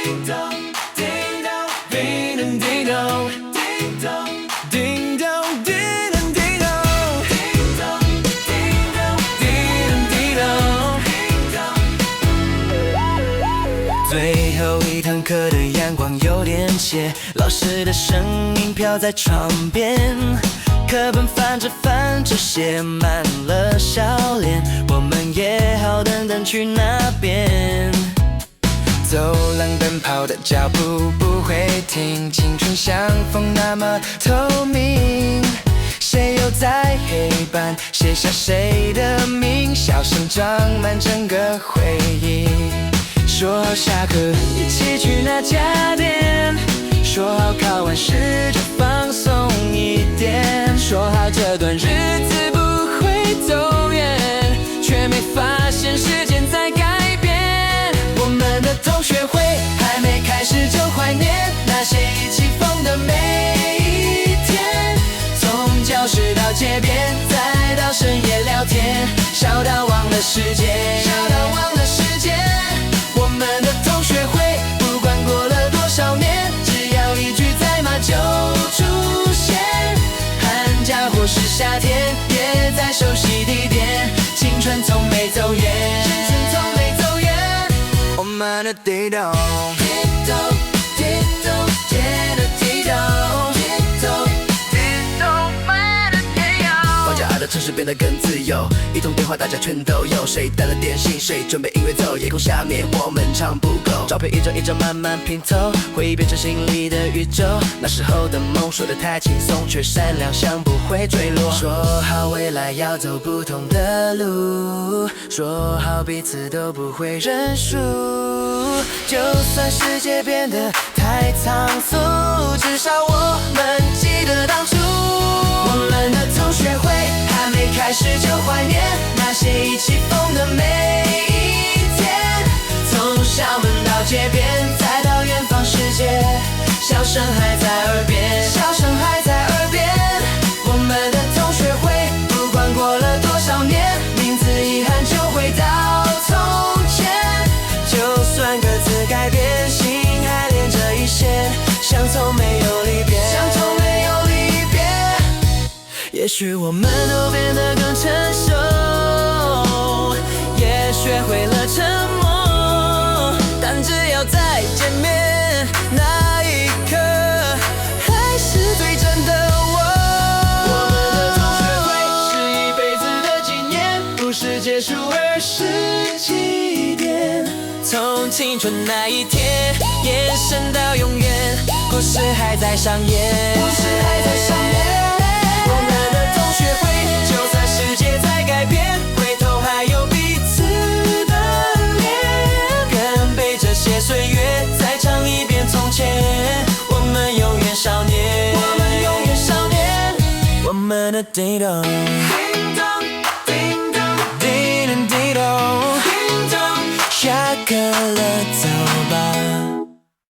叮咚，叮咚，叮咚，叮咚，叮咚，叮咚，叮咚，叮咚，叮咚，叮咚，叮咚，叮咚。最后一堂课的阳光有点斜，老师的声音飘在窗边。课本翻着翻着，写满了笑脸。我们也好等等去那边。走廊奔跑的脚步不会停，青春像风那么透明。谁又在黑板写下谁的名？笑声装满整个回忆。说好下课一起去那家店，说好考完试就放松一点，说好这段日子不会走远，却没发现时间在改变。我们的同学会还没开始就怀念那些一起疯的每一天，从教室到街边，再到深夜聊天，笑到忘了时间，笑到忘了时间。我们的同学会不管过了多少年，只要一句在吗就出现，寒假或是夏天，也在熟悉地点，青春从没走远，青春从没走远。我们的地洞，地洞，地洞，地洞，地洞，地洞，地洞，我们的地洞。放假的城市变得更自由，一通电话大家全都有，谁带了点心，谁准备音乐奏，夜空下面我们唱不够，照片一张一张慢慢拼凑，回忆变成心里的宇宙。那时候的梦说得太轻松，却善良像不会坠落。说好未来要走不同的路，说好彼此都不会认输，就算世界变得太仓促，至少我们记得当初。我们的同学会还没开始就怀念那些一起疯的每一天，从校门到街边，再到远方世界，笑声还在耳边，笑声还在耳边。我们的同学会不管过了多少年，名字遗憾就回到从前，就算各自改变，心还连着一线，像从没有离别，像从没有离别。也许我们都变得更成熟，也学会了沉默，但只要再见面那一刻，还是最真的我。我们的同学会是一辈子的纪念，不是结束而是起点，从青春那一天延伸到永远，故事还在上演，故事还在上演。我们的同学会就算世界在改变，回头还有彼此的脸，干杯这些岁月，再唱一遍从前，我们永远少年，我们永远少年。我们的地洞，叮咚，叮咚，叮咚，叮咚，叮咚，下课了